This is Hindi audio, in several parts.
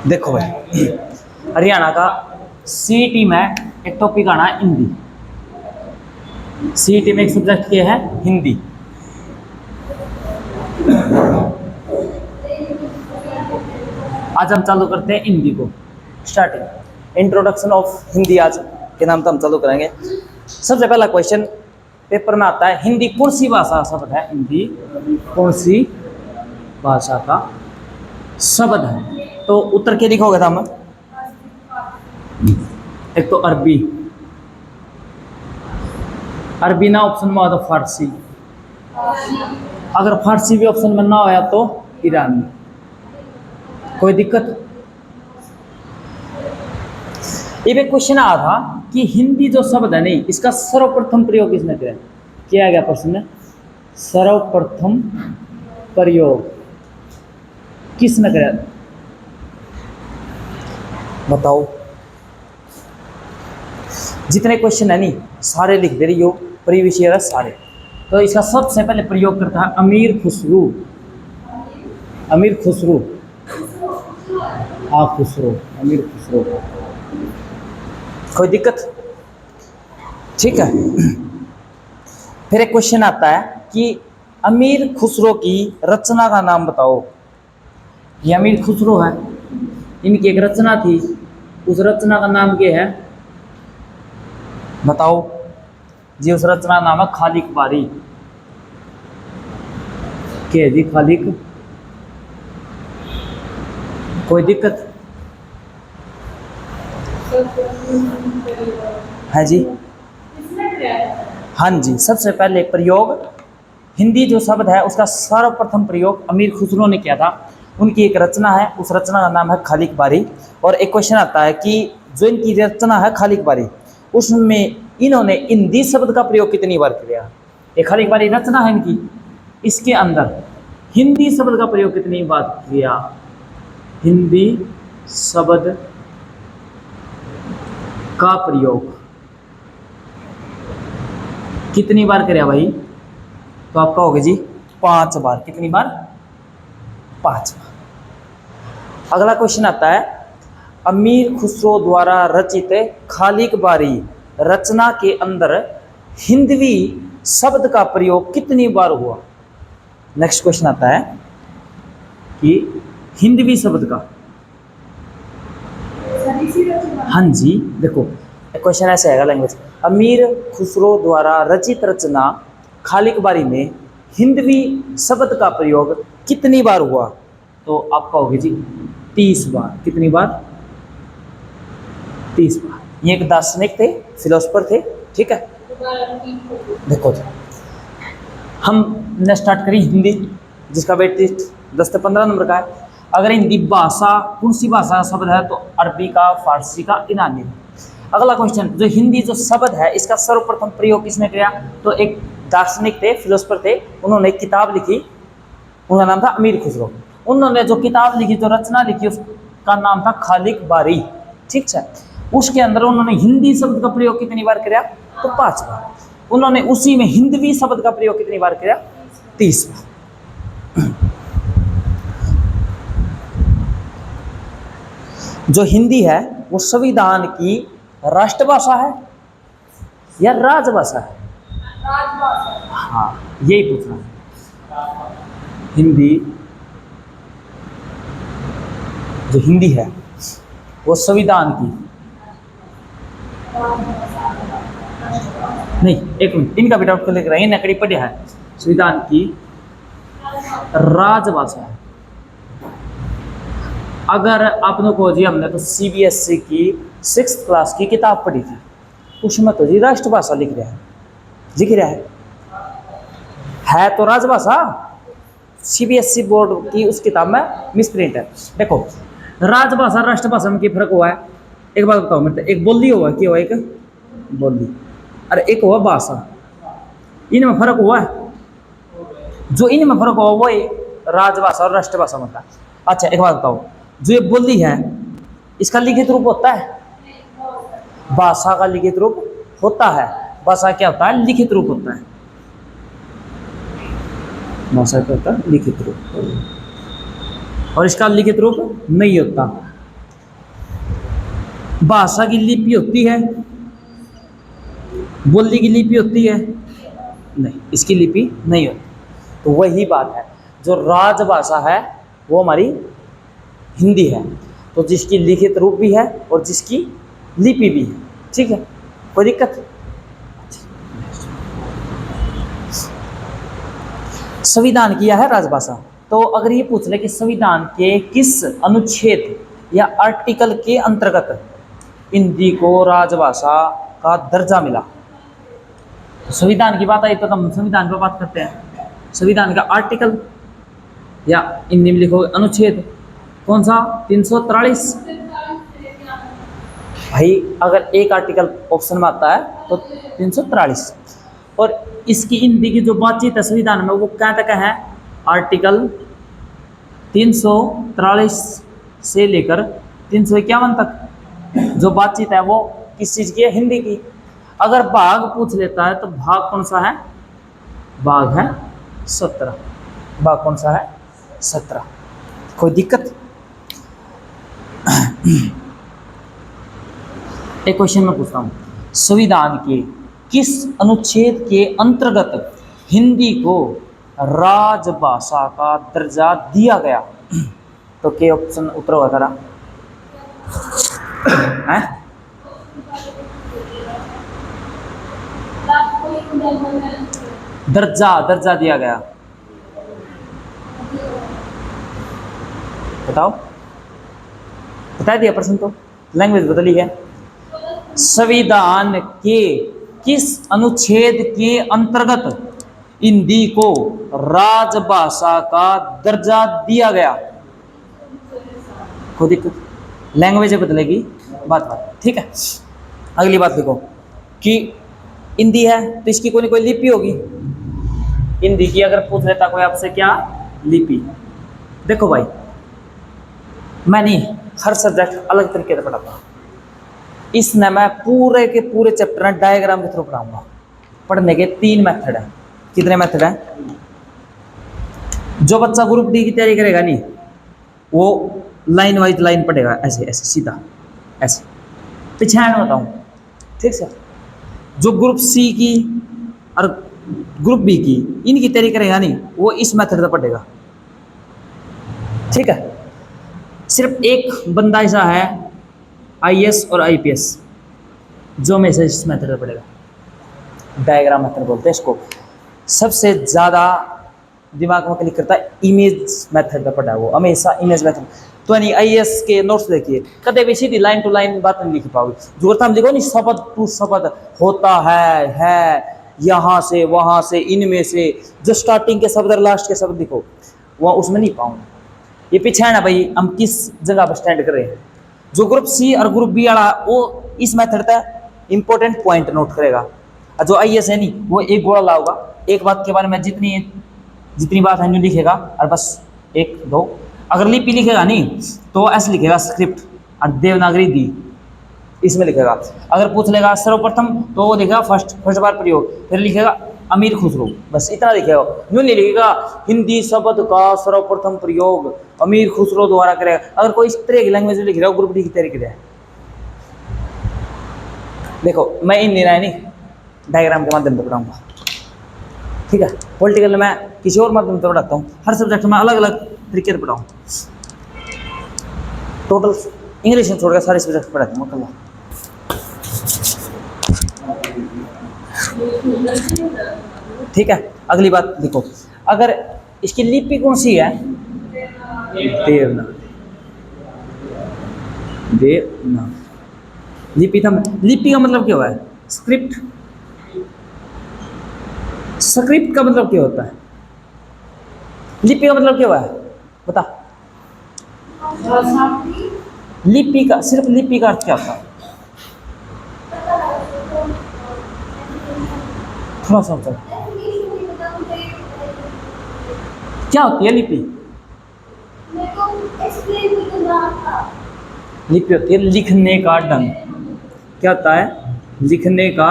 देखो भाई, हरियाणा का सीईटी में एक टॉपिक आना है हिंदी। सीईटी में एक सब्जेक्ट क्या है? हिंदी। आज हम चालू करते हैं हिंदी को। स्टार्टिंग इंट्रोडक्शन ऑफ हिंदी आज के नाम से हम चालू करेंगे। सबसे पहला क्वेश्चन पेपर में आता है, हिंदी कौन सी भाषा का शब्द है? हिंदी कौन सी भाषा का शब्द है? तो उत्तर क्या लिखोगे था हम? एक तो अरबी, अरबी ना ऑप्शन में हुआ तो फारसी, अगर फारसी भी ऑप्शन में ना होया तो ईरानी। कोई दिक्कत? ये क्वेश्चन आया था कि हिंदी जो शब्द है नहीं, इसका सर्वप्रथम प्रयोग किसने किया? किया गया प्रश्न, सर्वप्रथम प्रयोग किसने किया? बताओ। जितने क्वेश्चन है नहीं सारे लिख दे रही हो, प्रीवियस ईयर है सारे। तो इसका सबसे पहले प्रयोग करता है अमीर खुसरो। अमीर खुसरो, हाँ खुसरो, अमीर खुसरो। कोई दिक्कत? ठीक है। फिर एक क्वेश्चन आता है कि अमीर खुसरो की रचना का नाम बताओ। ये अमीर खुसरो है, इनकी एक रचना थी, उस रचना का नाम क्या है? बताओ जी। उस रचना का नाम है खालिक बारी। क्या है जी? खालिक। कोई दिक्कत है जी? हाँ जी, सबसे पहले प्रयोग हिंदी जो शब्द है उसका सर्वप्रथम प्रयोग अमीर खुसरो ने किया था। उनकी एक रचना है, उस रचना का नाम है खालिक बारी। और एक क्वेश्चन आता है कि जो इनकी रचना है खालिक बारी, उसमें इन्होंने हिंदी शब्द का प्रयोग कितनी बार किया? ये खालिक बारी रचना है इनकी, इसके अंदर हिंदी शब्द का प्रयोग कितनी बार किया? हिंदी शब्द का प्रयोग कितनी बार किया भाई? तो आपका होगा जी 5 बार। कितनी बार? 5 बार। अगला क्वेश्चन आता है, अमीर खुसरो द्वारा रचित खालिक बारी रचना के अंदर हिंदवी शब्द का प्रयोग कितनी बार हुआ? नेक्स्ट क्वेश्चन आता है कि हिंदवी शब्द का, हाँ जी देखो क्वेश्चन ऐसे आएगा लैंग्वेज, अमीर खुसरो द्वारा रचित रचना खालिक बारी में हिंदवी शब्द का प्रयोग कितनी बार हुआ? तो आपका होगी जी 30 बार। कितनी बार? 30 बार। ये एक दार्शनिक थे, फिलोसफर थे, ठीक है। देखो जी, हमने स्टार्ट करी हिंदी, जिसका वेटेज 10 से 15 नंबर का है। अगर हिंदी भाषा कौन सी भाषा का शब्द है तो अरबी का, फारसी का, ईरानी। अगला क्वेश्चन, जो हिंदी जो शब्द है इसका सर्वप्रथम प्रयोग किसने किया? तो एक दार्शनिक थे, फिलोसफर थे, उन्होंने एक किताब लिखी, उनका नाम था अमीर खुसरो। उन्होंने जो किताब लिखी, जो रचना लिखी, उसका नाम था खालिक बारी, ठीक है। उसके अंदर उन्होंने हिंदी शब्द का प्रयोग कितनी बार किया? तो 5 बार। उन्होंने उसी में हिंदवी शब्द का प्रयोग कितनी बार किया? 30 बार। जो हिंदी है वो संविधान की राष्ट्रभाषा है या राजभाषा है? हाँ, यही पूछना है। हिंदी जो हिंदी है वो संविधान की, नहीं एक मिनट, इनका भी डाउट लिख रहे हैं, नकड़ी पढ़िया है, संविधान की राजभाषा है। अगर आपने को जी हमने तो सीबीएसई की 6th क्लास की किताब पढ़ी थी, उसमें तो जी राष्ट्रभाषा लिख रहा है, लिख रहा है तो राजभाषा। सीबीएसई बोर्ड की उस किताब में मिसप्रिंट है। देखो राजभाषा राष्ट्रभाषा में क्या फर्क हुआ है? एक बात बताओ मेरे, एक बोली हुआ, क्या हुआ? एक बोली और एक हुआ भाषा। इनमें फर्क हुआ है, जो इनमें फर्क हुआ वो राजभाषा और राष्ट्रभाषा में था। अच्छा एक बात बताओ, जो ये बोली है इसका लिखित रूप होता है? भाषा का लिखित रूप होता है। भाषा क्या होता है? लिखित रूप होता है। भाषा क्या होता है? लिखित रूप। और इसका लिखित रूप नहीं होता। भाषा की लिपि होती है, बोलने की लिपि होती है? नहीं, इसकी लिपि नहीं होती। तो वही बात है, जो राजभाषा है वो हमारी हिंदी है, तो जिसकी लिखित रूप भी है और जिसकी लिपि भी है। ठीक है, कोई दिक्कत? संविधान किया है राजभाषा। तो अगर ये पूछ ले कि संविधान के किस अनुच्छेद या आर्टिकल के अंतर्गत हिंदी को राजभाषा का दर्जा मिला, तो संविधान की बात आई तो हम संविधान पर बात करते हैं। संविधान का आर्टिकल या हिंदी में लिखो अनुच्छेद, कौन सा? 343। भाई अगर एक आर्टिकल ऑप्शन में आता है तो 343, और इसकी हिंदी की जो बातचीत है संविधान में वो क्या तक है? आर्टिकल 343 से लेकर 351 तक जो बातचीत है वो किस चीज़ की है? हिंदी की। अगर भाग पूछ लेता है तो भाग कौन सा है? भाग है 17। भाग कौन सा है? 17। कोई दिक्कत? एक क्वेश्चन मैं पूछता हूँ, संविधान के किस अनुच्छेद के अंतर्गत हिंदी को राजभाषा का दर्जा दिया गया? तो के ऑप्शन उत्तर होगा तारा है? दर्जा दिया गया, बताओ। बता दिया प्रश्न, तो लैंग्वेज बदली है। संविधान के किस अनुच्छेद के अंतर्गत हिंदी को राजभाषा का दर्जा दिया गया? खुद ही लैंग्वेज बदलेगी, बात। ठीक है, अगली बात देखो कि हिंदी है तो इसकी कोई ना कोई लिपि होगी। हिंदी की अगर पूछ लेता कोई आपसे, क्या लिपि? देखो भाई, मैं नहीं हर सब्जेक्ट अलग तरीके से पढ़ाता हूँ। इसमें मैं पूरे के पूरे चैप्टर में डायग्राम के थ्रू पढ़ाऊंगा। पढ़ने के 3 मेथड है। कितने मेथड हैं? जो बच्चा ग्रुप डी की तैयारी करेगा नहीं, वो लाइन वाइज लाइन पढ़ेगा, ऐसे ऐसे सीधा ऐसे पीछे मैं बताऊँ। ठीक है, जो ग्रुप सी की और ग्रुप बी की इनकी तैयारी करेगा नहीं, वो इस मेथड से पढ़ेगा। ठीक है, सिर्फ एक बंदा ऐसा है आईएएस और आईपीएस जो में से इस मेथड से पढ़ेगा। डायग्राम मेथड बोलते हैं इसको। सबसे ज़्यादा दिमाग में क्लिक करता है इमेज मेथड का पढ़ा है वो, हमेशा इमेज मेथड। तो यानी आईएएस के नोट्स देखिए, कदे भी सीधी लाइन टू लाइन बात नहीं लिख पाओगे। जो हम लिखो नहीं, शब्द टू शब्द होता है यहाँ से वहाँ से इनमें से, जो स्टार्टिंग के शब्द और लास्ट के शब्द लिखो, वह उसमें नहीं पाऊंगा। ये पीछे है ना भाई, हम किस जगह पर स्टैंड कर रहे हैं। जो ग्रुप सी और ग्रुप बी वाला वो इस मेथड का इंपॉर्टेंट पॉइंट नोट करेगा, और जो आईएएस है नहीं वो एक गोला लाओगा, एक बात के बारे में जितनी बात है न्यू लिखेगा, और बस 1 2। अगर लिपि लिखेगा नहीं तो ऐसे लिखेगा स्क्रिप्ट और देवनागरी दी, इसमें लिखेगा। अगर पूछ लेगा सर्वप्रथम तो वो लिखेगा फर्स्ट बार प्रयोग, फिर लिखेगा अमीर खुसरो, बस इतना लिखेगा। यूँ नहीं लिखेगा हिंदी शब्द का सर्वप्रथम प्रयोग अमीर खुसरो द्वारा करेगा। अगर कोई इस तरह की लैंग्वेज में लिख रहा हो, ग्रुप डी की तैयारी करें। देखो मैं इन नहीं डायग्राम के माध्यम से पढ़ाऊंगा। ठीक है, पॉलिटिकल में किसी और माध्यम से पढ़ाता हूँ। हर सब्जेक्ट में अलग अलग तरीके से पढ़ाऊँ। टोटल इंग्लिश में छोड़कर सारे सब्जेक्ट पढ़ाता हूँ। ठीक है, अगली बात देखो, अगर इसकी लिपि कौन सी है? देवनागरी। लिपि का मतलब क्या हुआ है? स्क्रिप्ट। स्क्रिप्ट का मतलब क्या होता है? लिपि का मतलब क्या हुआ है? बता। लिपि का, सिर्फ लिपि का अर्थ क्या होता है? थोड़ा सा क्या होती है लिपि? लिपि होती है लिखने का ढंग। क्या होता है? लिखने का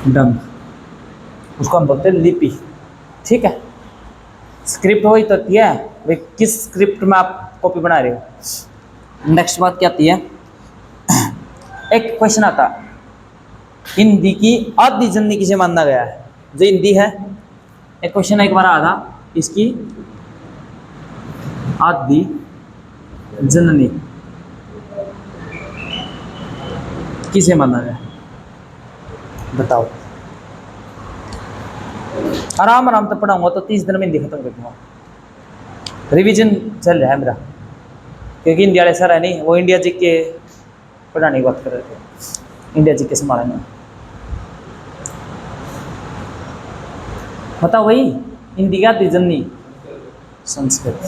ढंग, उसको हम बोलते हैं लिपि। ठीक है, स्क्रिप्ट वही तो होती है भाई, किस स्क्रिप्ट में आप कॉपी बना रहे हो। नेक्स्ट बात क्या आती है, एक क्वेश्चन आता, हिंदी की आदि जननी किसे माना गया है? जो हिंदी है, एक क्वेश्चन एक बार आया था, इसकी आदि जननी किसे माना गया, बताओ। आराम आराम से पढ़ाऊंगा तो 30 दिन में हिंदी खत्म कर दूंगा। रिवीजन चल रहा है मेरा, क्योंकि इंडिया वाले सर है नहीं, वो इंडिया जी के पढ़ाने की बात कर रहे थे, इंडिया जी के संभालने में। बताओ भाई, हिंदी का जननी संस्कृत,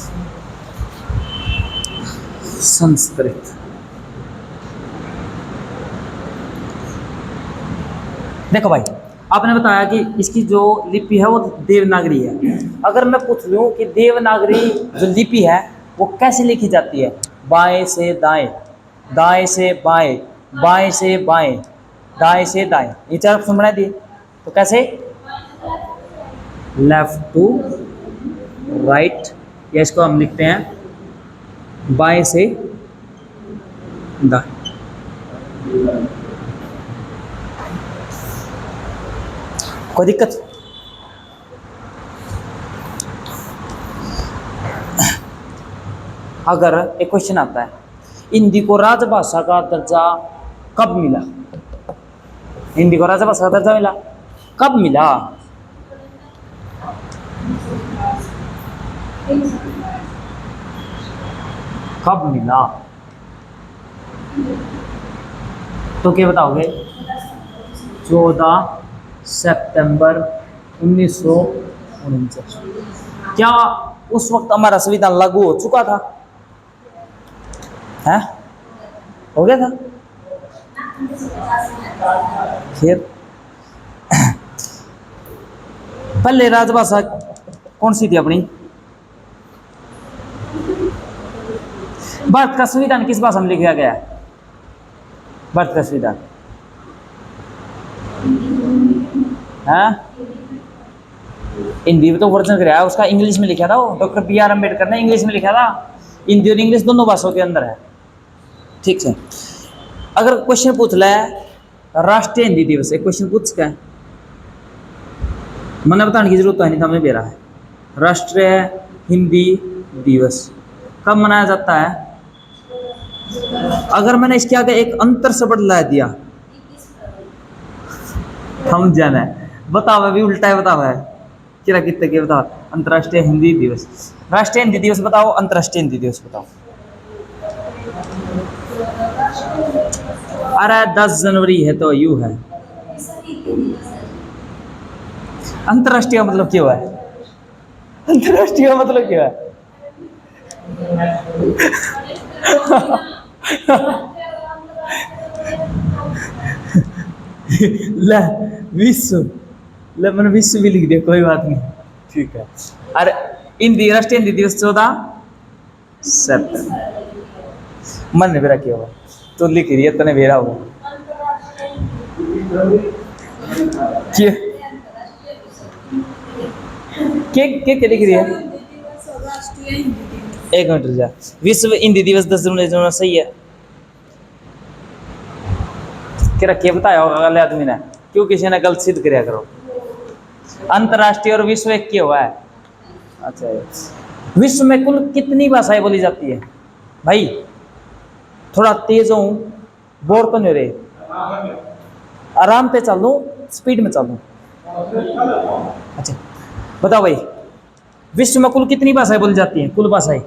संस्कृत। देखो भाई, आपने बताया कि इसकी जो लिपि है वो देवनागरी है। अगर मैं पूछ लूं कि देवनागरी जो लिपि है वो कैसे लिखी जाती है, बाएं से दाएं, दाएं से बाएं, बाएं से बाएं, दाएं से दाएं, ये 4 ऑप्शन बना दिए, तो कैसे, लेफ्ट टू राइट, या इसको हम लिखते हैं बाएं से दाएं। कोई दिक्कत? अगर एक क्वेश्चन आता है, हिंदी को राजभाषा का दर्जा कब मिला? हिंदी को राजभाषा का दर्जा मिला, कब मिला? कब मिला? तो क्या बताओगे? 14 सितंबर 1949। क्या उस वक्त हमारा संविधान लागू हो चुका था? है, हो गया था? फिर पहले राजभाषा कौन सी थी अपनी? भारत का संविधान किस भाषा में लिखा गया है? भारत का संविधान है हिंदी में तो वर्जन कराया है उसका, इंग्लिश में लिखा था वो, डॉक्टर BR अम्बेडकर ने इंग्लिश में लिखा था। हिंदी और इंग्लिश दोनों भाषाओं के अंदर है, ठीक है। अगर क्वेश्चन पूछ ले राष्ट्रीय हिंदी दिवस, एक क्वेश्चन पूछ का है, मैंने बताने की जरूरत तो नहीं था, मैं दे रहा है। राष्ट्रीय हिंदी दिवस कब मनाया जाता है? अगर मैंने इसके आगे एक अंतर शब्द ला दिया, हम जाना है, बताओ, अभी उल्टा है, बताओ है क्या कितने के, बताओ। अंतर्राष्ट्रीय हिंदी दिवस, राष्ट्रीय हिंदी दिवस बताओ, अंतर्राष्ट्रीय हिंदी दिवस बताओ। अरे 10 जनवरी है तो यू है। अंतर्राष्ट्रीय मतलब क्या है? अंतर्राष्ट्रीय मतलब क्या है? ले विश्व, ले मैंने विश्व भी लिख दिया, कोई बात नहीं, ठीक है। अरे हिंदी राष्ट्रीय हिंदी दिवस 14 सितंबर, मन ने मेरा किया हुआ तो लिख रही है, तने मेरा हुआ के लिख रही है? एक मिनट जा, विश्व हिंदी दिवस 10 जनवरी सही है कि रखिए, बताया होगा अगले आदमी ने, क्यों किसी ने गलत सिद्ध कराया करो। अंतर्राष्ट्रीय और विश्व एक क्या हुआ है? अच्छा, विश्व में कुल कितनी भाषाएं बोली जाती है? भाई थोड़ा तेज हूँ, बोर तो नहीं रहे, आराम पे चल लूँ, स्पीड में चल लूँ। अच्छा बताओ भाई, विश्व में कुल कितनी भाषाएं बोली जाती हैं? कुल भाषाएं,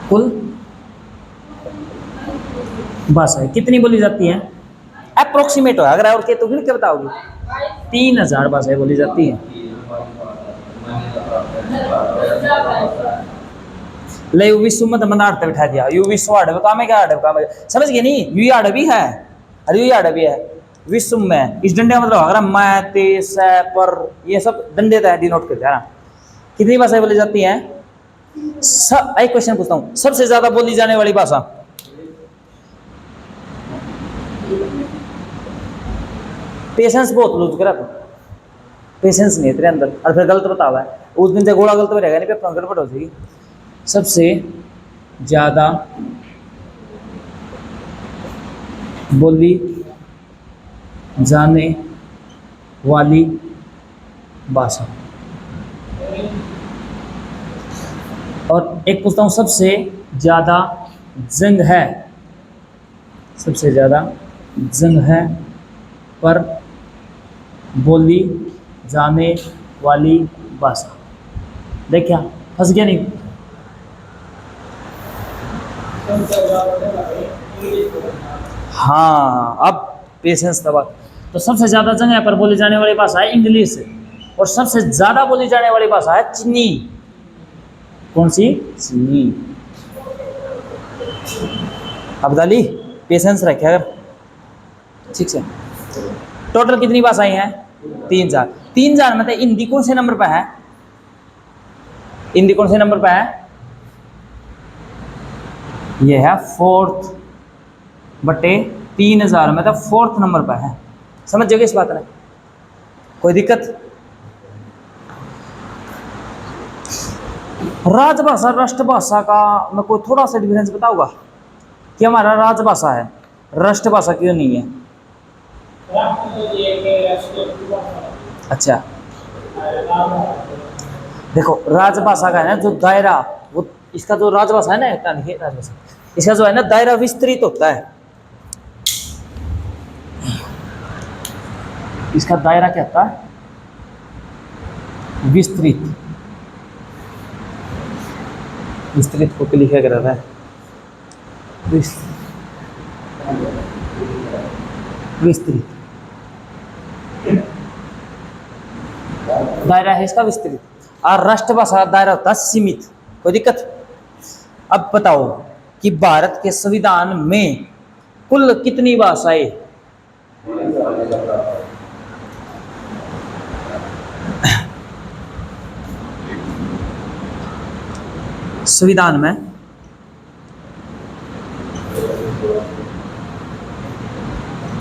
कुल भाषाएं कितनी बोली जाती हैं? अप्रोक्सीमेट हो, अगर और के तो फिर क्या बताओगे? 3000 भाषाएं बोली जाती हैं। ले विश्व में मन आड़ बिठा दिया, यू विश्व आड़ काम है, क्या आड़ काम है, समझ गए नहीं? यू आड़ भी है, अरे यू आड़ भी है विश्व में। इस डंडे मतलब अगर मैं ते से पर, ये सब डंडे तो डिनोट करते हैं। कितनी भाषाएं बोली जाती हैं? सब, एक क्वेश्चन पूछता हूँ, सबसे ज्यादा बोली जाने वाली भाषा? पेशेंस बहुत लूज करा, पेशेंस नहीं है तेरे अंदर, और फिर गलत बता हुआ है। उस दिन से घोड़ा गलत में रहेगा नहीं, पेपर में गड़बड़ हो जाएगी। सबसे ज़्यादा बोली जाने वाली भाषा। और एक पूछता हूँ, सबसे ज़्यादा जंग है, सबसे ज़्यादा जंग है पर बोली जाने वाली भाषा। देख क्या फंस गया नहीं? हाँ, अब पेशेंस था बात। तो सबसे ज़्यादा जगह पर बोली जाने वाली भाषा है इंग्लिश, और सबसे ज़्यादा बोली जाने वाली भाषा है चीनी। कौन सी? चीनी। अब्दाली पेशेंस रखे अगर, ठीक है। टोटल कितनी भाषाएं हैं? 3,000। 3,000 में तो हिंदी कौन से नंबर पर है? हिंदी कौन से नंबर पर है? ये है 4th बटे 3,000 में तो 4th नंबर पर है। समझ जाओगे इस बात में? कोई दिक्कत? राजभाषा राष्ट्रभाषा का मैं कोई थोड़ा सा डिफरेंस बताऊंगा कि हमारा राजभाषा है, राष्ट्रभाषा क्यों नहीं है? अच्छा, देखो राजभाषा का है ना जो दायरा, वो इसका जो राजभाषा है ना, राजभाषा इसका जो है ना दायरा विस्तृत होता है। इसका दायरा क्या होता है? विस्तृत। विस्तृत को लिखा गया रहता है विस्तृत। दायरा है इसका विस्तृत, और राष्ट्रभाषा का दायरा होता है सीमित। कोई दिक्कत? अब बताओ कि भारत के संविधान में कुल कितनी भाषाएं? संविधान में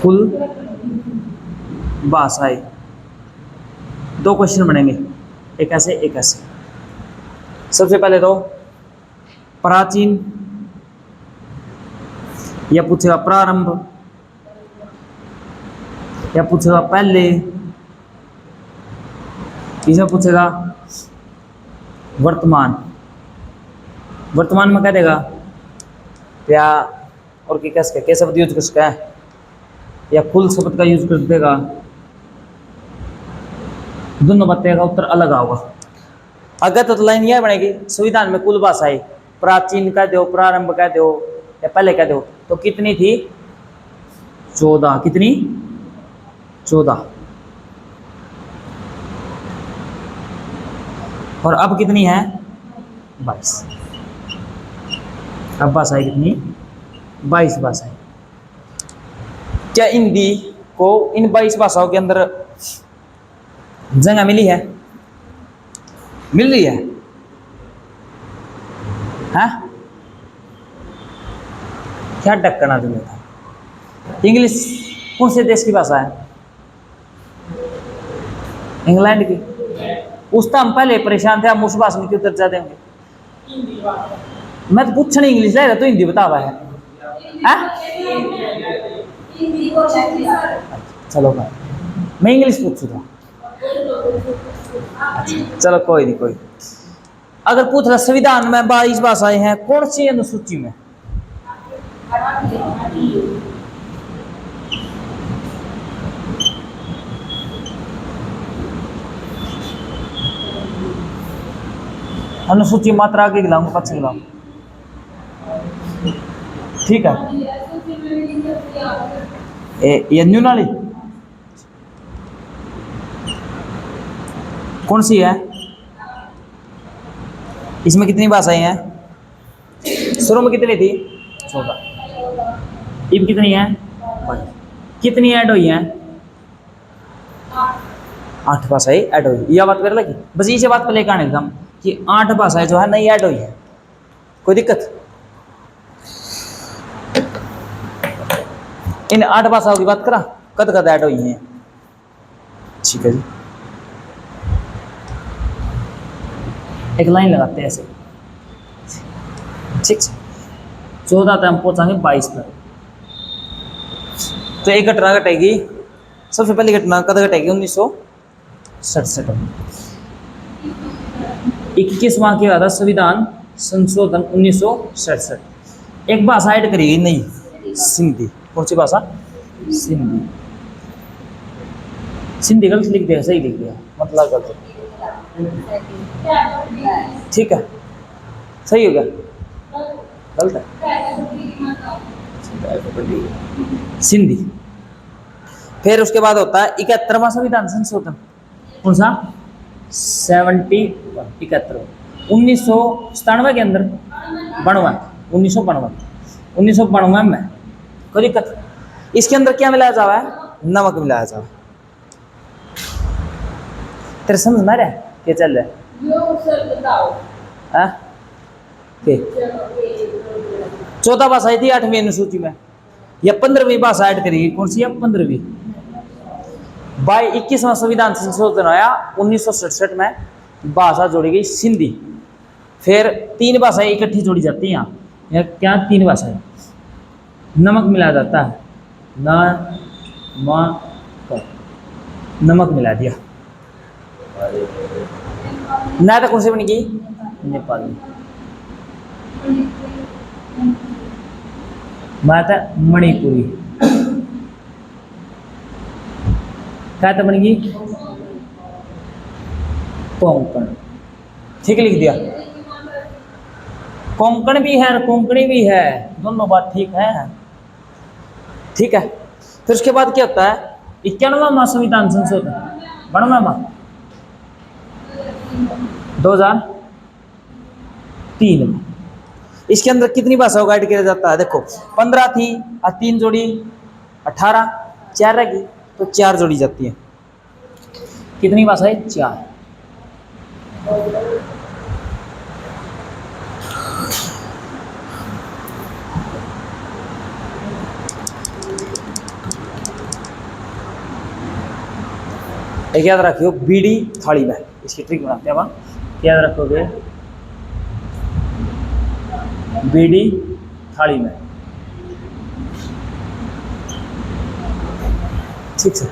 कुल भाषाएं, 2 क्वेश्चन बनेंगे, एक ऐसे एक ऐसे। सबसे पहले तो प्राचीन, या पूछेगा प्रारंभ, या पूछेगा पहले, इसमें पूछेगा वर्तमान। वर्तमान में कह देगा या और क्या शब्द यूज कर सकता है, या कुल शब्द का यूज कर देगा। दोनों बातें का उत्तर अलग होगा। अगर तो लाइन यह बनेगी, संविधान में कुल भाषाएं, प्राचीन कह दो, प्रारंभ कह दो, या पहले कह दो, तो कितनी थी? 14। कितनी? 14। और अब कितनी है? 22। अब भाषाएं कितनी? 22 भाषाएं। क्या हिंदी को इन 22 भाषाओं के अंदर जगह मिली है? मिल रही है? हाँ? क्या डक्कना तुम्हें था? इंग्लिश कौन से देश की भाषा है? इंग्लैंड की। उसका हम पहले परेशान थे, हम उस भाषा में क्यों दर्जा देंगे? मैं तो पूछ नहीं इंग्लिश ले रहा, तो हिंदी बता हुआ है। चलो भाई, मैं इंग्लिश पूछूंगा। चलो कोई नहीं, कोई। अगर पूछ रहा संविधान में 22 भाषाएं हैं, कौन सी अनुसूची में? अनुसूची मात्रा आगे गिलाऊंगा, पक्ष गिलाऊंगा, ठीक है? ये न्यूनाली कौन सी है? इसमें कितनी भाषाएं हैं? शुरू में कितनी थी? 14। अब कितनी है? 22। कितनी ऐड हुई है? 8 भाषाएं ऐड हुई। यह बात कर लगी, बस इसे बात पर लेकर आने एकदम कि 8 भाषाएं जो है नई ऐड हुई है। कोई दिक्कत? इन 8 भाषाओं की बात करा, कद कद ऐड हुई हैं? ठीक है जी। एक लाइन लगाते हैं ऐसे, ठीक है। 14 तक हम पहुंचाएंगे 22 पर। तो एक घटना घटेगी, सबसे पहली घटना कब घटेगी? 1967 में। 21वां क्या था? संविधान संशोधन 1967। एक भाषा ऐड करेगी नहीं, सिंधी। कौन सी भाषा? सिंधी। सिंधी गलत लिख दिया, सही लिख दिया, मतलब गलत, ठीक है, सही हो गया, गलत है, सिंधी। फिर उसके बाद होता है 71वां संविधान संशोधन। कौन सा? 71, 71। 1997 के अंदर 1992 में कोई दिक्कत। इसके अंदर क्या मिलाया जा रहा है? नमक मिलाया जा रहा है। तेरे समझ में आ रहा है क्या चल रहा है? हाँ? 14 भाषा थी 8वीं अनुसूची में, या 15वीं भाषा ऐड करेगी। कौन सी है? 15वीं। बाई 21वां संविधान संशोधन आया 1967 में, भाषा जोड़ी गई सिंधी। फिर 3 भाषाएं इकट्ठी जोड़ी जाती हैं यहाँ क्या? 3 भाषाएं। नमक मिलाया जाता है, नमक मिला दिया। ना तो कौन सी बनेगी? नेपाली। बात है मणिपुरी। क्या तो बनेगी? कोंकण। ठीक लिख दिया। कोंकण भी है और कोंकणी भी है, दोनों बात ठीक है, ठीक है। फिर उसके बाद क्या होता है? 91वां संविधान संशोधन 2003 में। इसके अंदर कितनी भाषाओं को ऐड किया जाता है? देखो 15 थी और 3 जोड़ी 18, 4 रहेगी तो 4 जोड़ी जाती है। कितनी भाषाएं? 4। एक याद रखियो, बीड़ी थाली में, इसकी ट्रिक बनाते हैं। क्या याद रखोगे? बीड़ी थाली में, ठीक है।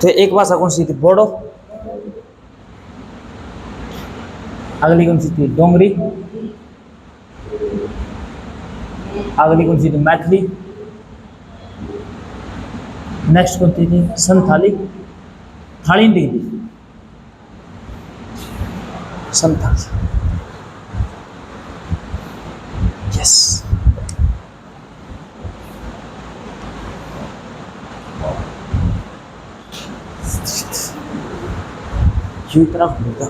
तो एक भाषा कौन सी थी? बोडो। अगली कौन सी थी? डोंगरी। अगली कौन सी थी? मैथिली। नेक्स्ट कौन सी थी? संथाली। थाली नहीं थी, संथाली। यस। यू तरफ होगा।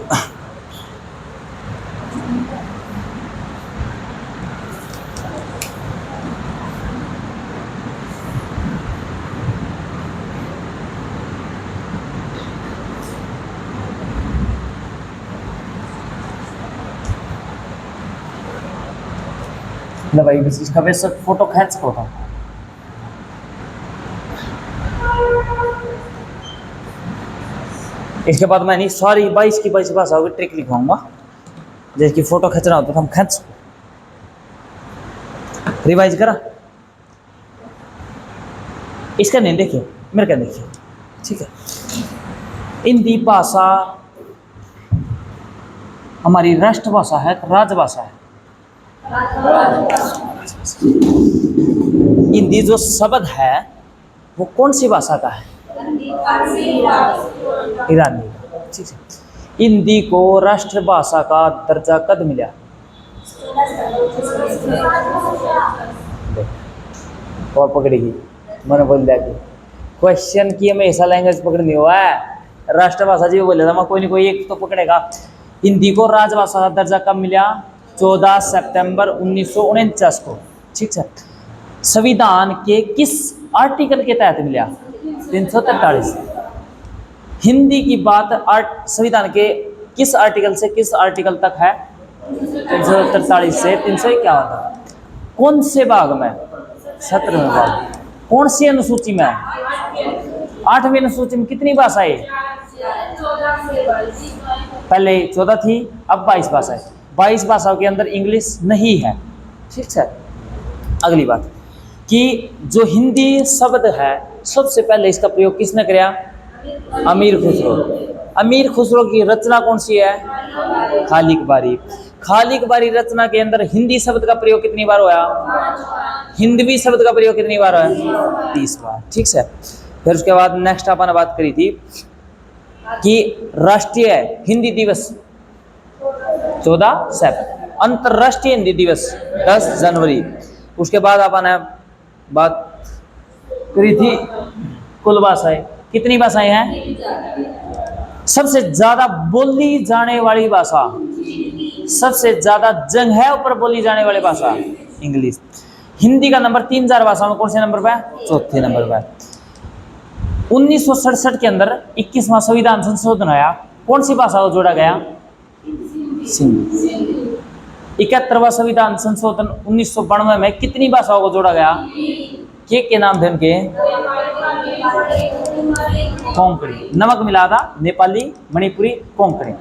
ना भाई, बस इसका वैसे फोटो खींच को था। इसके बाद मैं नहीं सारी 22 की 22 भाषाओं की ट्रिक लिखवाऊंगा, जिसकी फोटो खींचना होता तो हम खींच। रिवाइज करा इसका नहीं, देखिए मेरे क्या देखिए, ठीक है। हिंदी भाषा हमारी राष्ट्रभाषा है, राजभाषा है। हिंदी जो शब्द है वो कौन सी भाषा का है? ईरानी, ठीक है। हिंदी को राष्ट्रभाषा का दर्जा कब मिला? और पकड़ेगी, मैंने बोल दिया कि क्वेश्चन की हमेशा लैंग्वेज पकड़नी हुआ है। राष्ट्रभाषा जी बोले था, मैं कोई नहीं कोई एक तो पकड़ेगा। हिंदी को राजभाषा का दर्जा कब मिला? 14 सितंबर 1949 को, ठीक है। संविधान के किस आर्टिकल के तहत मिला? 343। हिंदी की बात संविधान के किस आर्टिकल से किस आर्टिकल तक है? 343 से 351 तक। कौन से भाग में? 17वें भाग। कौन सी अनुसूची में? 8वीं अनुसूची में कितनी भाषाएं? पहले 14 थी, अब 22 भाषा है। 22 भाषाओं के अंदर इंग्लिश नहीं है। ठीक है। अगली बात कि जो हिंदी शब्द है सबसे पहले इसका प्रयोग किसने किया? अमीर खुसरो। अमीर खुसरो की रचना कौन सी है? खालिक बारी। खालिक बारी रचना के अंदर हिंदी शब्द का प्रयोग कितनी बार हुआ? हिंदवी शब्द का प्रयोग कितनी बार हुआ? 30 बार। ठीक है। फिर उसके बाद नेक्स्ट अपन ने बात करी थी कि राष्ट्रीय हिंदी दिवस 14 सितंबर, अंतरराष्ट्रीय हिंदी दिवस 10 जनवरी। उसके बाद अपन ने बात करी थी कुल भाषाएं। कितनी भाषाएं हैं? सबसे ज्यादा बोली जाने वाली भाषा, सबसे ज्यादा जगह पर बोली जाने वाली भाषा इंग्लिश। हिंदी का नंबर 3000 भाषाओं में कौन से नंबर पे? चौथे नंबर पे। 1967 के अंदर 21वां संविधान संशोधन आया, कौन सी भाषा को जोड़ा गया? सिंधी। 71वां संविधान संशोधन 1992 में कितनी भाषाओं को जोड़ा गया? के नाम थे उनके? कोंकणी। नमक मिला था, नेपाली, मणिपुरी, कोंकणी।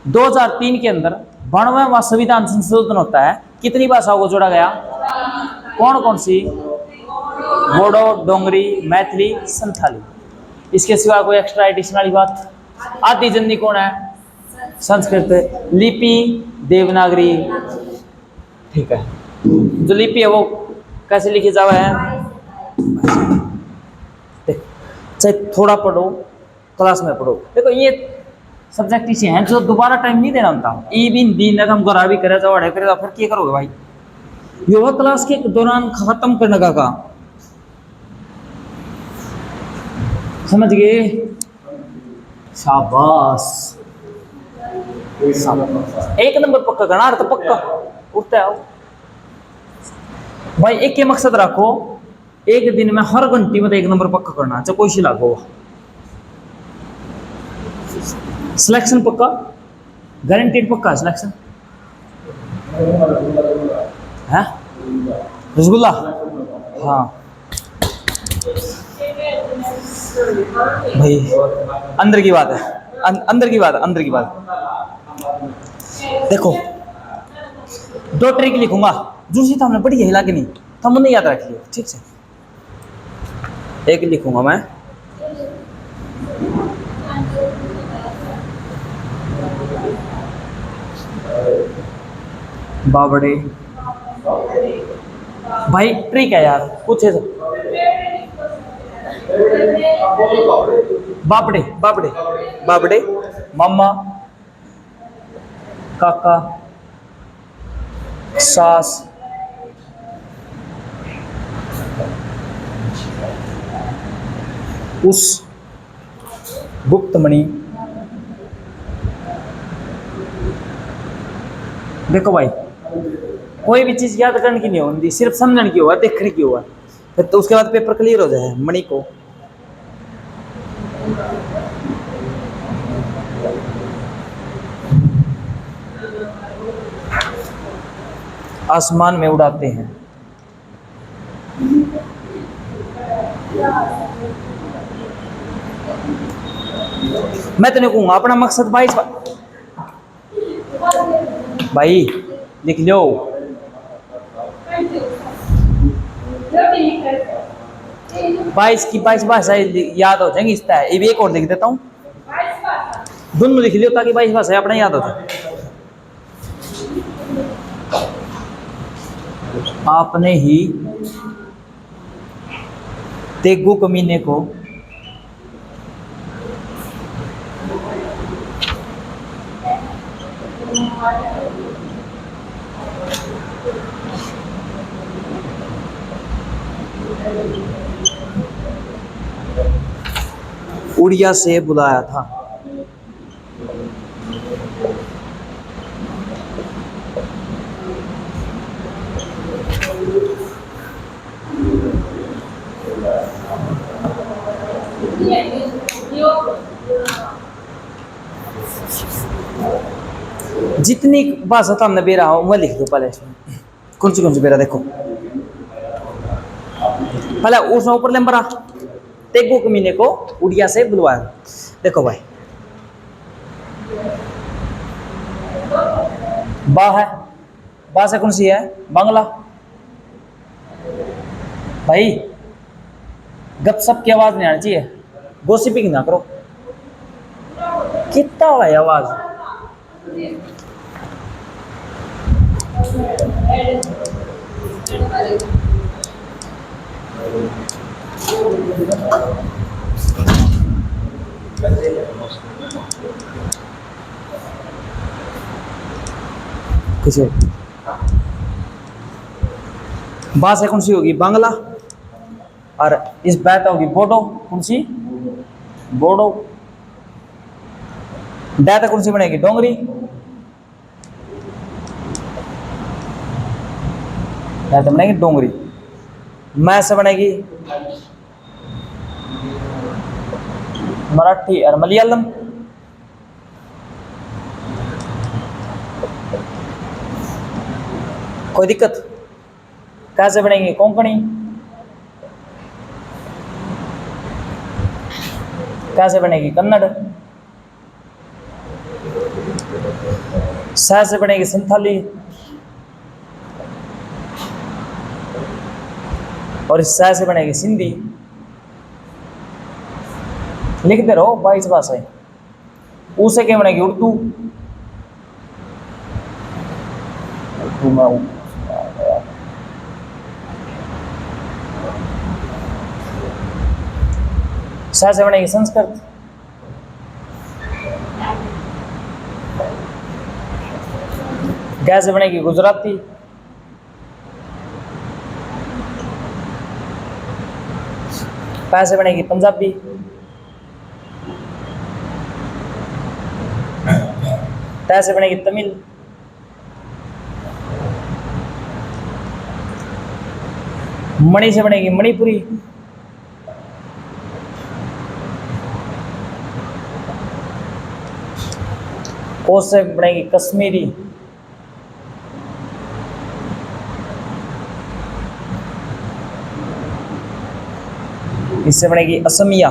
2003 के अंदर 92वां संविधान संशोधन होता है, कितनी भाषाओं को जोड़ा गया? कौन कौन सी? बोडो, डोंगरी, मैथिली, संथाली। इसके सिवा कोई एक्स्ट्रा एडिशनल बात? आदि जन्नी कौन है? संस्कृत। लिपि देवनागरी। ठीक है। जो लिपि है वो कैसे लिखी जावा है? देख, चाहे थोड़ा पढ़ो, क्लास में पढ़ो। देखो ये सब्जेक्ट ऐसे हैं जो दोबारा टाइम नहीं देना होता। ई भी दिन हम गोरा भी करे जाओ फिर क्या करोगे भाई? योगा क्लास के दौरान खत्म करने का समझ गए? शाबाश, एक नंबर पक्का करना। तो पक्का उठते आओ भाई। एक के मकसद रखो, एक दिन में हर घंटी में तो एक नंबर पक्का करना, चाहे कोई सी लागो। सिलेक्शन पक्का, गारंटीड पक्का सिलेक्शन है। रसगुल्ला, हाँ भाई अंदर की बात है, अंदर की बात है, अंदर की बात। देखो 2 ट्रिक लिखूंगा, दूसरी तो हमने पढ़ी है, हिला के नहीं तो हम नहीं याद रख लियो। ठीक है। एक लिखूंगा मैं, बाबड़े। भाई ट्रिक है यार, पूछे तो। बाबड़े बाबड़े बाबड़े, मम्मा, काका, सास, उस, गुप्तमणि। देखो भाई कोई भी चीज याद करने की नहीं होती, सिर्फ समझने की हुआ, देखने की हुआ, फिर तो उसके बाद पेपर क्लियर हो जाए। मणि को आसमान में उड़ाते हैं। मैं तो नहीं कहूंगा, अपना मकसद भाई लिख लो। बाईस की 22 भाषा याद हो जाएंगी। इस तरह ये भी एक और लिख देता हूँ, दोनों लिख लियो ताकि 22 भाषा अपना याद हो जाए। आपने ही तेगु कमीने को उड़िया से बुलाया था। जितनी भाषा तो हमने बेरा हो वह लिख दो पहले इसमें। कौन सी बेरा देखो पहले उसमें ऊपर नंबर आ तेगु कमीने को उड़िया से बुलवाया। देखो भाई, बा है, बा से कौन सी है? बांग्ला। भाई गपशप की आवाज नहीं आनी चाहिए, गोसिपिंग ना करो। कितना भाई आवाज। किसे बा से कौन सी होगी? बांग्ला। और इस बैत होगी बोडो। कौन सी? बोडो। डैत कौन सी बनेगी? डोंगरी। डैत बनेगी डोंगरी। मैं से बनेगी मराठी और मलयालम। कोई दिक्कत? कैसे बनेगी? कोंकणी। कैसे बनेगी? कन्नड़। सा से बनेगी संथाली। और इस सा से बनेगी सिंधी। लिखते रहो 22 भाषाएं। ऊ से क्या बनेगी? उर्दू। सा से बनेगी संस्कृत। गा से बनेगी गुजराती। पा से बनेगी पंजाबी। ता से बनेगी तमिल। मणि से बनेगी मणिपुरी। को से बनेगी कश्मीरी। इससे बनेगी असमिया।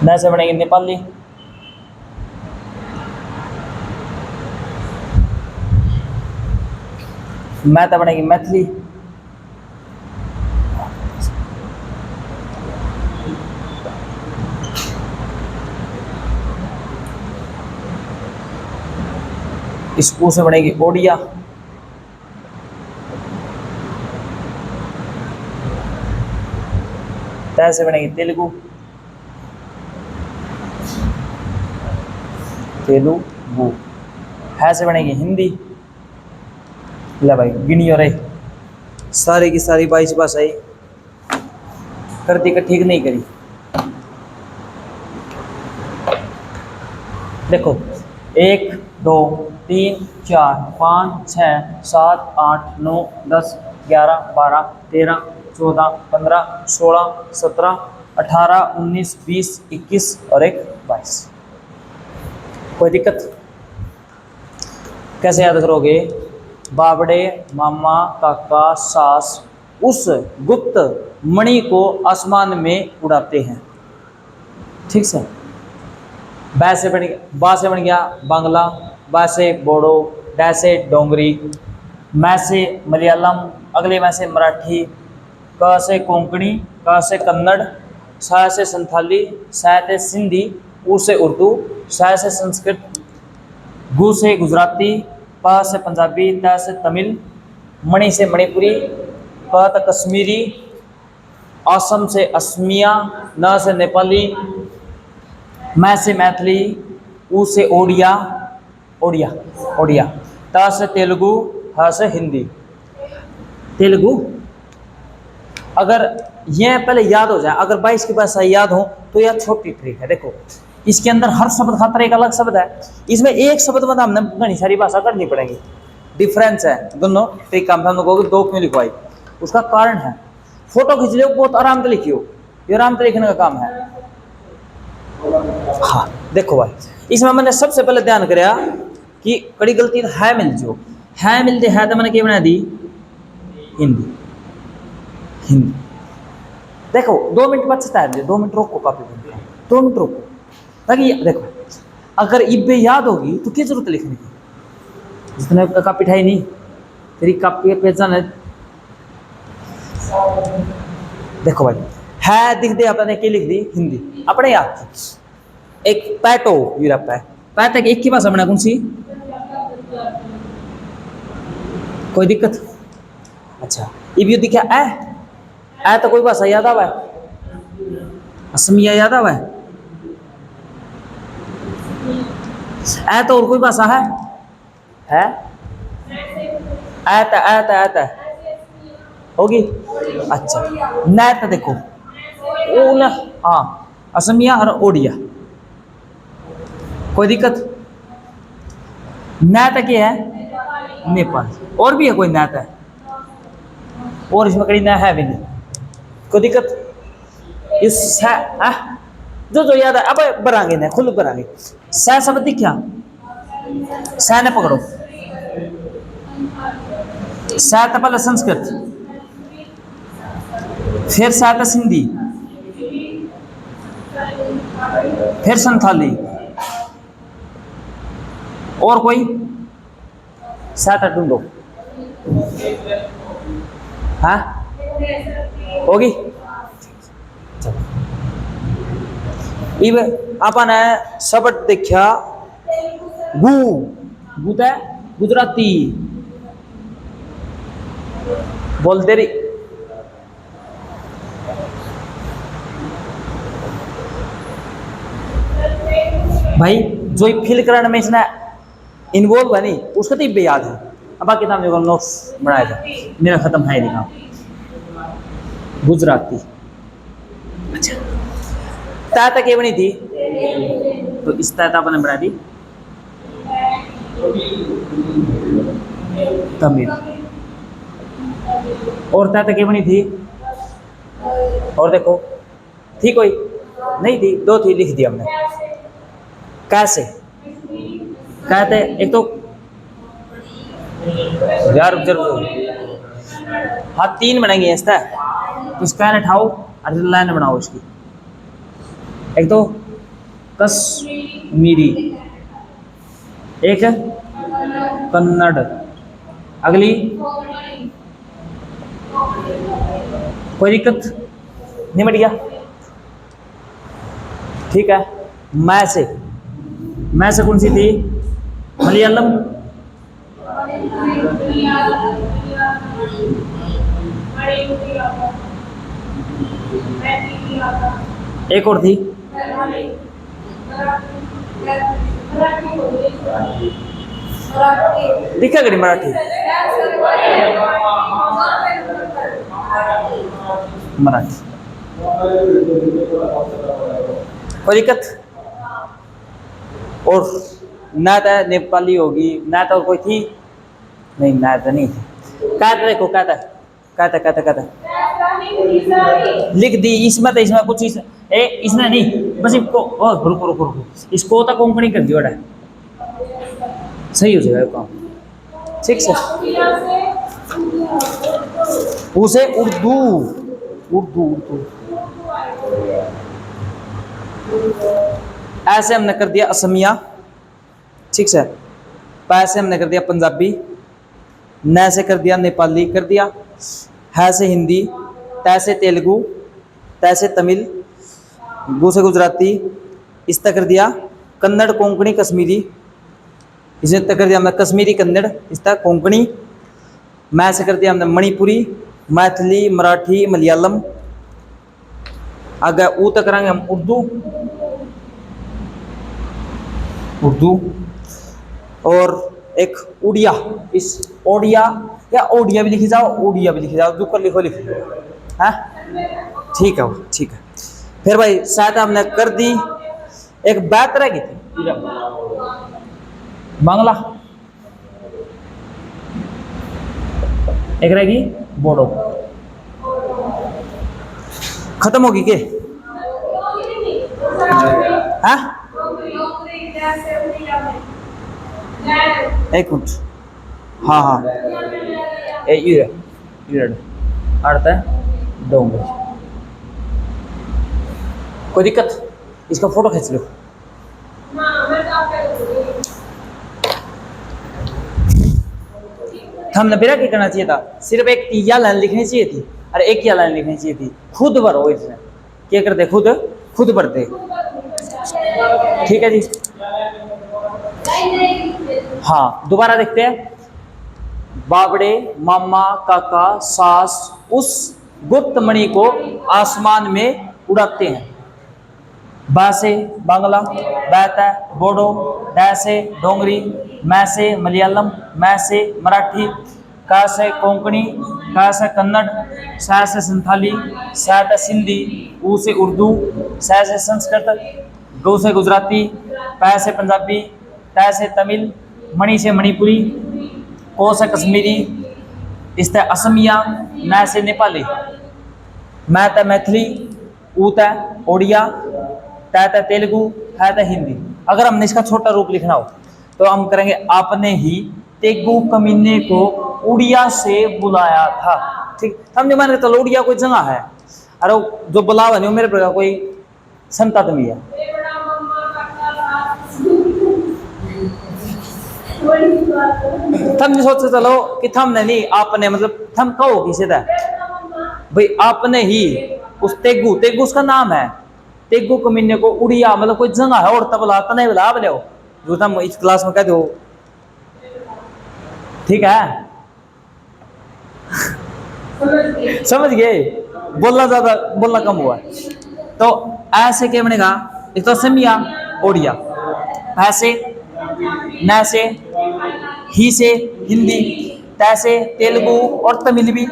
न से बनेगी नेपाली। मैं तो बनेगी मैथिली। इस ऊ से बनेगी ओडिया। तै से बनेगी तेलुगु। तेलुगु। है से बनेगी हिंदी। ले भाई गिनी और सारी की सारी 22 भाषाएं करती का ठीक नहीं करी। देखो 1 2 3 4 5 6 7 8 9 10 11 12 13 14 15 16 17 18 19 20 21 और एक 22। कोई दिक्कत? कैसे याद करोगे? बाबड़े, मामा, काका, सास उस गुप्त मणि को आसमान में उड़ाते हैं। ठीक से। बा से बन गया बांग्ला। बा से बोडो। डा से डोंगरी। मैं से मलयालम। अगले मैं से मराठी। क से कोंकणी। क से कन्नड़। सा से संथाली। सा से सिंधी। ऊ से उर्दू। सा से संस्कृत। गु से गुजराती। पा से पंजाबी। ता से तमिल। मणि से मणिपुरी। क से कश्मीरी। असम से असमिया। न से नेपाली। मैं से मैथिली। ऊ से ओडिया। ओडिया ओडिया। ता से तेलुगु। हा से हिंदी। तेलुगु अगर यह पहले याद हो जाए, अगर 22 की भाषा याद हो तो यह छोटी ट्रिक है। देखो इसके अंदर हर शब्द खातर एक अलग शब्द है। इसमें एक शब्द में हमने घनी सारी भाषा करनी पड़ेगी। डिफरेंस है दोनों ट्रिक का। हम लोगों को 2 क्यों लिखवाई? उसका कारण है। फोटो खींच लो, बहुत आराम से लिखियो, ये आराम से लिखने का काम है। हाँ देखो भाई, इसमें मैंने सबसे पहले ध्यान कराया कि कड़ी गलती है मिल जो है मिलते है तो मैंने क्या बना दी, हिंदी। हिंदी देखो 2 मिनट बचता है मुझे, 2 मिनट रोको कॉपी पर, 2 मिनट रोको ताकि देखो अगर इब्बे याद होगी तो क्या जरूरत है लिखने की, जितने कॉपी ठाई नहीं तेरी कॉपी पे जाना। देखो भाई है दिख दे अपने क्या लिख दी, हिंदी अपने याद की। एक पैटो यूरोप है, पैट एक की भाषा बना कौन सी, कोई दिक्कत। अच्छा इब दिखा ए तो कोई भाषा याद आवा है, असमिया याद आवा है, ए तो और कोई भाषा है ऐत होगी। अच्छा नैत देखो ओ ना, हाँ असमिया और ओडिया, कोई दिक्कत। नैत क्या है, नेपाल। और भी है कोई नैत है, और इसमें कड़ी ना है भी नहीं, कोई दिक्कत। इस है जो याद है अब बरांगे ने खुद बरांगे। सह शब्द दिखा, सह ने पकड़ो, सह तो पहले संस्कृत, फिर सह तो सिंधी, फिर संथाली, और कोई सह तो ढूंढो। हाँ होगी। इब अपन है शब्द देखा गु, गुत है गुजराती बोल दे रही। भाई जो फील कराने में इसने इन्वॉल्व है नहीं उसका तो इब याद है। अब बाकी नाम जो नोट्स बनाया था मेरा खत्म है नहीं काम। गुजराती अच्छा ता तक ये बनी थी तो इस ता अपने बना दी तमिल, और ता तक ये बनी थी, और देखो थी कोई नहीं थी, दो थी लिख दिया हमने। कैसे कहते एक तो यार जरूर हाँ 3 बनेंगे इसका, इसका उठाओ और लाइन बनाओ इसकी। एक तो कश्मीरी, एक कन्नड़, अगली कोई दिक्कत नहीं मिट गया ठीक है। मैं से कौन सी थी, मलयालम, एक और थी दिखा करी मराठी, मराठी कोई दिक्कत। और ना तो नेपाली होगी ना तो और कोई थी नहीं, ना तो नहीं थी। कहता देखो कहता लिख दी इसमें तो इसमें कुछ इसने नहीं बस इसको रुको रुको रुको इसको तो कोंकणी कर दियो सही हो जाएगा काम ठीक से। उसे उर्दू उर्दू उर्दू ऐसे हमने कर दिया असमिया ठीक है, पैसे हमने कर दिया पंजाबी, न से कर दिया नेपाली कर दिया, है से हिंदी, तैसे तेलुगु, तैसे तमिल, गु से गुजराती, इस तक कर दिया कन्नड़ कोंकणी कश्मीरी, इसे तक कर दिया हमने कश्मीरी कन्नड़, इस तक कोंकणी, मैं से कर दिया हमने मणिपुरी, मैथिली, मराठी, मलयालम, आगे ऊ तक करेंगे हम उर्दू उर्दू, और एक उड़िया, इस ओडिया या ओडिया भी लिखी जाओ ओडिया भी लिखी जाओ दुकर लिखो है ठीक है वो ठीक है। फिर भाई शायद हमने कर दी एक बात रहेगी बांग्ला, एक रहेगी बोडो, खत्म होगी के हाँ एक मिनट हाँ हाँ ए ईरड अर्थ है डोंगर। कोई दिक्कत, इसका फोटो खींच लो। हमने बिना क्या करना चाहिए था, सिर्फ एक या लाइन लिखनी चाहिए थी, अरे एक या लाइन लिखनी चाहिए थी। खुद भरो इसमें, क्या करते खुद खुद भरते। ठीक है जी। हाँ दोबारा देखते हैं। बाबड़े मामा काका सास उस गुप्त मणि को आसमान में उड़ाते हैं। बा से बांग्ला, बैता बोडो, डै से डोंगरी, मैं से मलयालम, मैं से मराठी, का से कोंकणी, का से कन्नड़, सा से संथाली, सा से सिंधी, ऊ से उर्दू, सा से संस्कृत, गौ से गुजराती, पै से पंजाबी, तै से तमिल, मणि से मणिपुरी, को से कश्मीरी, इस असमिया, नै से नेपाली, मैं त मैथिली, ऊ त ओडिया, तै तेलुगु, है त हिंदी। अगर हमने इसका छोटा रूप लिखना हो तो हम करेंगे आपने ही तेगु कमीने को उड़िया से बुलाया था। ठीक, हम नहीं मान के चलो उड़िया कोई जगह है, अरे जो बुलावा नहीं मेरे प्रकार कोई संता तो नहीं है। थम नहीं सोचते चलो कि थमने नहीं आपने, मतलब थम कहो किसे था भाई आपने ही उस तेगु, तेगु उसका नाम है, तेगु कमीने को उड़िया मतलब कोई जगह है और तबला नहीं बुला बोले जो तुम इस क्लास में कह दो। ठीक है समझ गए, बोलना ज्यादा बोलना कम हुआ। तो ऐसे क्या बनेगा, एक तो समिया ओडिया, ऐसे न से ही से हिंदी, तैसे तेलुगु और तमिल भी,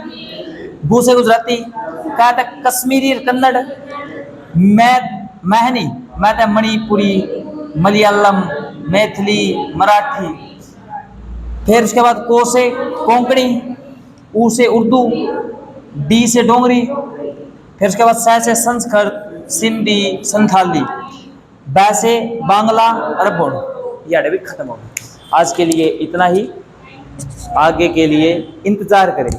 गु से गुजराती, कहा था कश्मीरी कन्नड़, मैं नहीं मैं था मणिपुरी मलयालम मैथिली मराठी, फिर उसके बाद को से कोंकणी, ऊ से उर्दू, डी से डोंगरी, फिर उसके बाद सा से संस्कृत सिंधी संथाली, बै से बांग्ला अरबन। यार भी खत्म हो गया। आज के लिए इतना ही, आगे के लिए इंतजार करें।